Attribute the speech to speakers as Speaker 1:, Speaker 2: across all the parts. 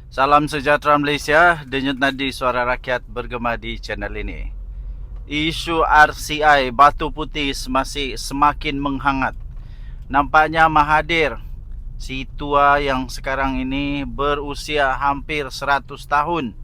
Speaker 1: Salam sejahtera Malaysia, denyut nadi suara rakyat bergema di channel ini. Isu RCI Batu Putih masih semakin menghangat. Nampaknya Mahathir, si tua yang sekarang ini berusia hampir 100 tahun,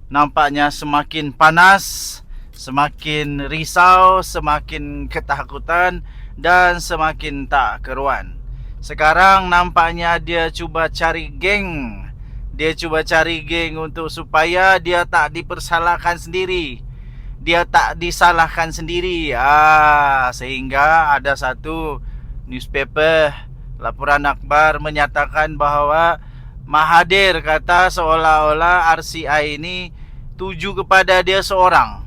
Speaker 1: nampaknya semakin panas, semakin risau, semakin ketakutan dan semakin tak keruan. Sekarang nampaknya dia cuba cari geng. Dia cuba cari geng untuk supaya dia tak dipersalahkan sendiri. Dia tak disalahkan sendiri. Sehingga ada satu newspaper, laporan akhbar menyatakan bahawa Mahathir kata seolah-olah RCI ini tuju kepada dia seorang.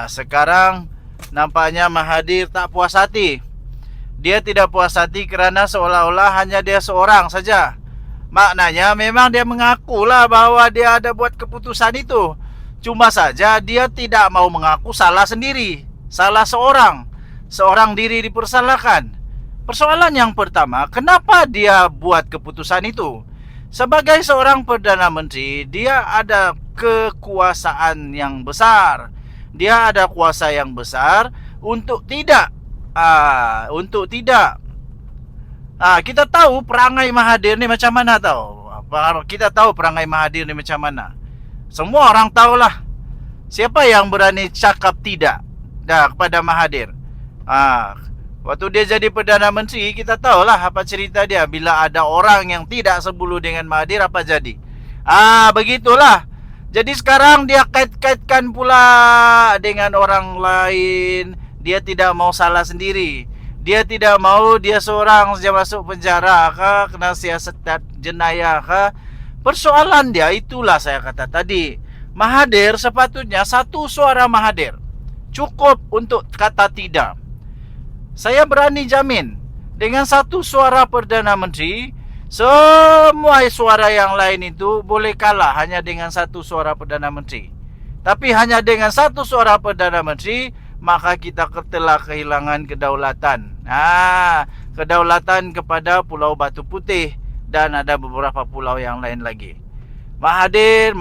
Speaker 1: Sekarang nampaknya Mahathir tak puas hati. Dia tidak puas hati kerana seolah-olah hanya dia seorang saja. Maknanya memang dia mengakulah bahawa dia ada buat keputusan itu. Cuma saja dia tidak mau mengaku salah sendiri. Salah seorang. Seorang diri dipersalahkan. Persoalan yang pertama, kenapa dia buat keputusan itu? Sebagai seorang Perdana Menteri, dia ada kekuasaan yang besar. Dia ada kuasa yang besar untuk tidak kita tahu perangai Mahathir ni macam mana tahu. Kita tahu perangai Mahathir ni macam mana. Semua orang tahulah. Siapa yang berani cakap tidak kepada Mahathir? Waktu dia jadi Perdana Menteri, kita tahulah apa cerita dia. Bila ada orang yang tidak sebulu dengan Mahathir, apa jadi? Begitulah. Jadi sekarang dia kait-kaitkan pula dengan orang lain. Dia tidak mau salah sendiri. Dia tidak mau dia seorang saja masuk penjara kah, kena siasat jenayah kah. Persoalan dia itulah saya kata tadi. Mahathir sepatutnya satu suara Mahathir cukup untuk kata tidak. Saya berani jamin dengan satu suara Perdana Menteri, semua suara yang lain itu boleh kalah hanya dengan satu suara Perdana Menteri. Tapi hanya dengan satu suara Perdana Menteri, maka kita telah kehilangan kedaulatan. Kedaulatan kepada Pulau Batu Putih dan ada beberapa pulau yang lain lagi. Mahathir.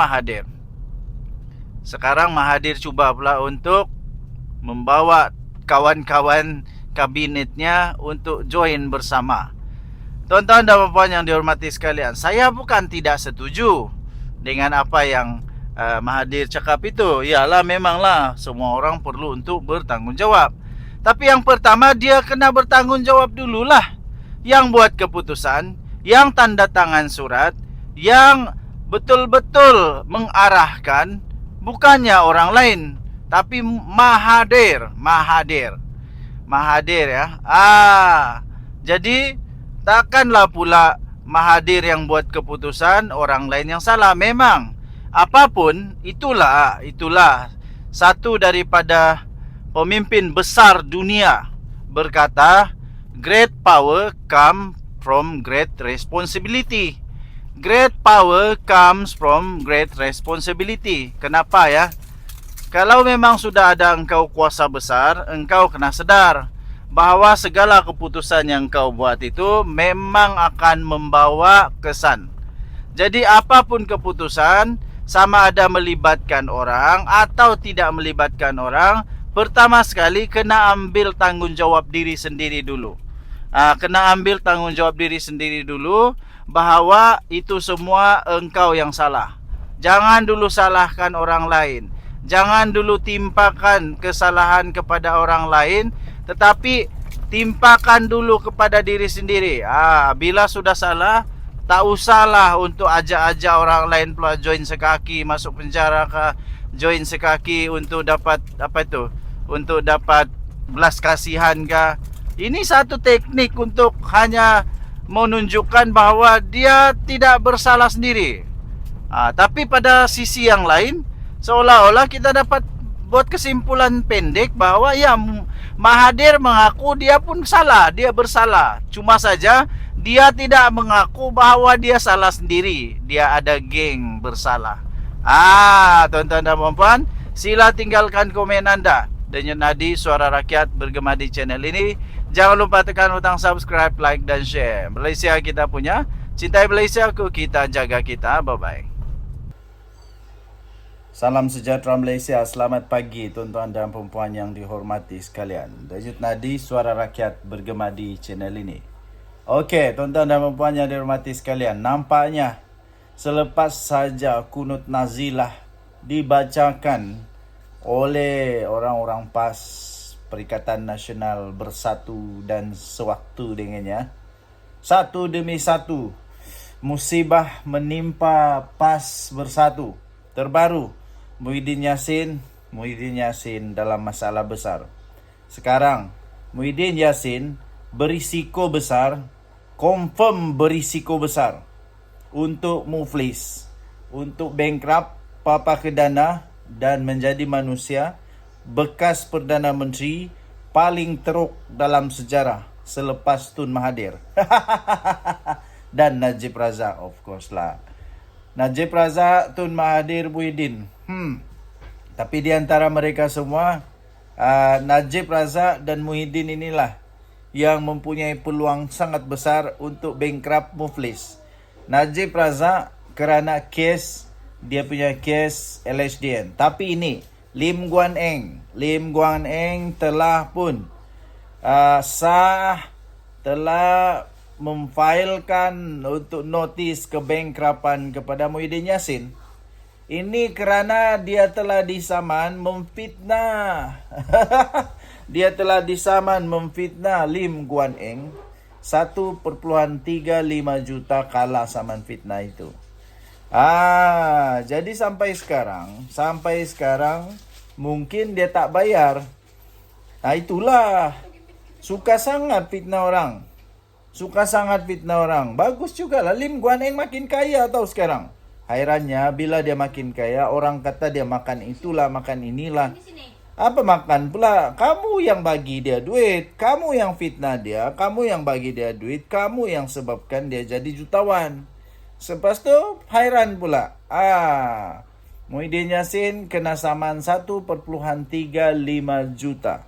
Speaker 1: Sekarang Mahathir cuba pula untuk membawa kawan-kawan kabinetnya untuk join bersama. Tuan-tuan dan puan-puan yang dihormati sekalian, saya bukan tidak setuju dengan apa yang Mahathir cakap itu. Yalah, memanglah semua orang perlu untuk bertanggungjawab. Tapi yang pertama dia kena bertanggungjawab dululah. Yang buat keputusan, yang tanda tangan surat, yang betul-betul mengarahkan bukannya orang lain, tapi Mahathir ya. Jadi takkanlah pula Mahathir yang buat keputusan, orang lain yang salah. Memang apapun itulah satu daripada pemimpin besar dunia berkata, great power come from great responsibility. Great power comes from great responsibility. Kenapa ya? Kalau memang sudah ada engkau kuasa besar, engkau kena sedar bahawa segala keputusan yang engkau buat itu memang akan membawa kesan. Jadi apapun keputusan, sama ada melibatkan orang atau tidak melibatkan orang, pertama sekali kena ambil tanggungjawab diri sendiri dulu. Kena ambil tanggungjawab diri sendiri dulu bahawa itu semua engkau yang salah. Jangan dulu salahkan orang lain. Jangan dulu timpakan kesalahan kepada orang lain, tetapi timpakan dulu kepada diri sendiri. Bila sudah salah, tak usahlah untuk ajak-ajak orang lain pula join sekaki masuk penjara kah, join sekaki untuk dapat untuk dapat belas kasihan kah. Ini satu teknik untuk hanya menunjukkan bahawa dia tidak bersalah sendiri. Tapi pada sisi yang lain, seolah-olah kita dapat buat kesimpulan pendek bahawa ya, Mahathir mengaku dia pun salah, dia bersalah. Cuma saja dia tidak mengaku bahawa dia salah sendiri. Dia ada geng bersalah. Tuan-tuan dan puan-puan, sila tinggalkan komen anda. Denyut nadi suara rakyat bergema di channel ini. Jangan lupa tekan butang subscribe, like dan share. Malaysia kita punya, Cintai Malaysia ku, kita jaga kita. Bye-bye. Salam sejahtera Malaysia. Selamat pagi tuan-tuan dan puan-puan yang dihormati sekalian. Dajut Nadi, suara rakyat bergema di channel ini. Okey, tuan-tuan dan puan-puan yang dihormati sekalian, nampaknya selepas saja kunut nazilah dibacakan oleh orang-orang PAS, Perikatan Nasional Bersatu dan sewaktu dengannya, satu demi satu musibah menimpa PAS Bersatu. Terbaru, Muhyiddin Yassin dalam masalah besar. Sekarang, Muhyiddin Yassin berisiko besar, confirm berisiko besar untuk muflis, untuk bankrupt, papa kedana dan menjadi manusia bekas Perdana Menteri paling teruk dalam sejarah selepas Tun Mahathir. Dan Najib Razak, of course lah. Najib Razak, Tun Mahathir, Muhyiddin. Tapi di antara mereka semua, Najib Razak dan Muhyiddin inilah yang mempunyai peluang sangat besar untuk bankrupt muflis. Najib Razak kerana dia punya kes LHDN. Tapi ini Lim Guan Eng telah pun telah memfailkan untuk notis kebankruptan kepada Muhyiddin Yassin. Ini kerana dia telah disaman memfitnah. Dia telah disaman memfitnah Lim Guan Eng. 1.35 juta kalah saman fitnah itu. Jadi sampai sekarang mungkin dia tak bayar. Itulah. Suka sangat fitnah orang. Bagus juga lah. Lim Guan Eng makin kaya tau sekarang. Hairannya bila dia makin kaya, orang kata dia makan itulah, makan inilah. Apa makan pula? Kamu yang bagi dia duit, kamu yang fitnah dia, kamu yang bagi dia duit, kamu yang sebabkan dia jadi jutawan. Lepas tu hairan pula. Muhyiddin Yassin kena saman 1.35 juta.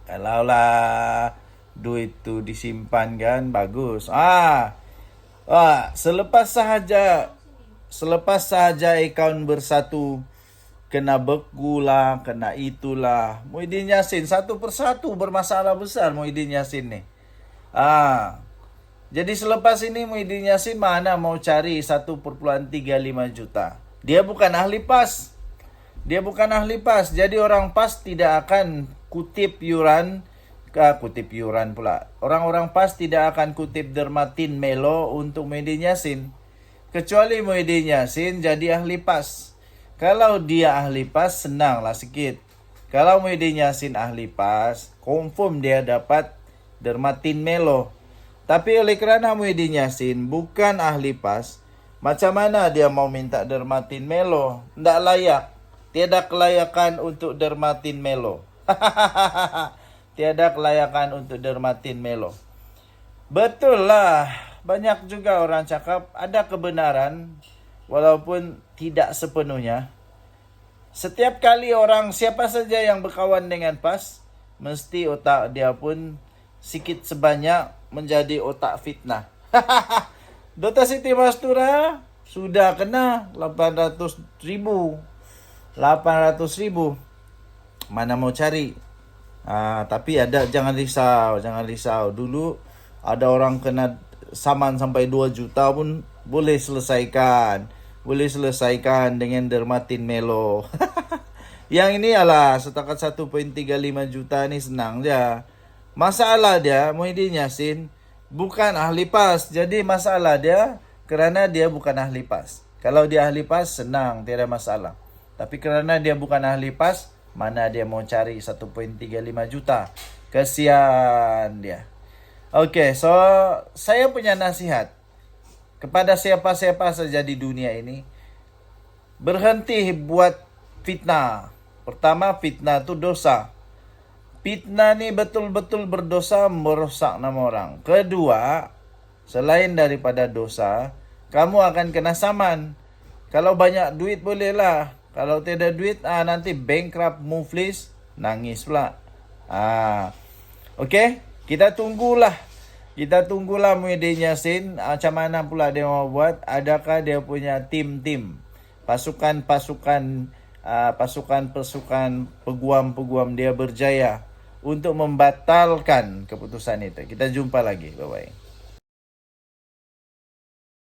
Speaker 1: Kalaulah duit tu disimpan kan bagus. Selepas sahaja akaun Bersatu kena beku lah, kena itulah. Muhyiddin Yassin satu persatu bermasalah besar Muhyiddin Yassin ni. Jadi selepas ini Muhyiddin Yassin mana mau cari 1.35 juta. Dia bukan ahli PAS. Jadi orang PAS tidak akan kutip yuran pula. Orang-orang PAS tidak akan kutip dermatin Melo untuk Muhyiddin Yassin. Kecuali Muhyiddin Yassin jadi ahli PAS. Kalau dia ahli PAS, senanglah sikit. Kalau Muhyiddin Yassin ahli PAS, confirm dia dapat dermatin Melo. Tapi oleh kerana Muhyiddin Yassin bukan ahli PAS, macam mana dia mau minta dermatin Melo? Tak layak. Tiada kelayakan untuk dermatin Melo. Tiada kelayakan untuk dermatin Melo. Betul lah. Banyak juga orang cakap ada kebenaran walaupun tidak sepenuhnya. Setiap kali orang siapa saja yang berkawan dengan PAS, mesti otak dia pun sikit sebanyak menjadi otak fitnah. Dr. Siti Mastura sudah kena 800,000. Mana mau cari? Tapi ada, jangan risau. Dulu ada orang kena saman sampai 2 juta pun boleh selesaikan dengan dermatin Melo. Yang ini adalah setakat 1.35 juta ni senang dia. Masalah dia Muhyiddin Yassin bukan ahli PAS. Jadi masalah dia kerana dia bukan ahli PAS. Kalau dia ahli PAS senang, tiada masalah. Tapi kerana dia bukan ahli PAS, mana dia mau cari 1.35 juta. Kesian dia. Okey, so saya punya nasihat kepada siapa-siapa saja di dunia ini, berhenti buat fitnah. Pertama, fitnah tu dosa. Fitnah ni betul-betul berdosa, merosak nama orang. Kedua, selain daripada dosa, kamu akan kena saman. Kalau banyak duit bolehlah. Kalau tiada duit, nanti bankrupt, muflis, nangis pula. Okey, kita tunggulah Kita tunggulah Muhyiddin Yassin macam mana pula dia mau buat. Adakah dia punya tim-tim, pasukan-pasukan, pasukan-pasukan peguam-peguam dia berjaya untuk membatalkan keputusan itu. Kita jumpa lagi. Bye-bye.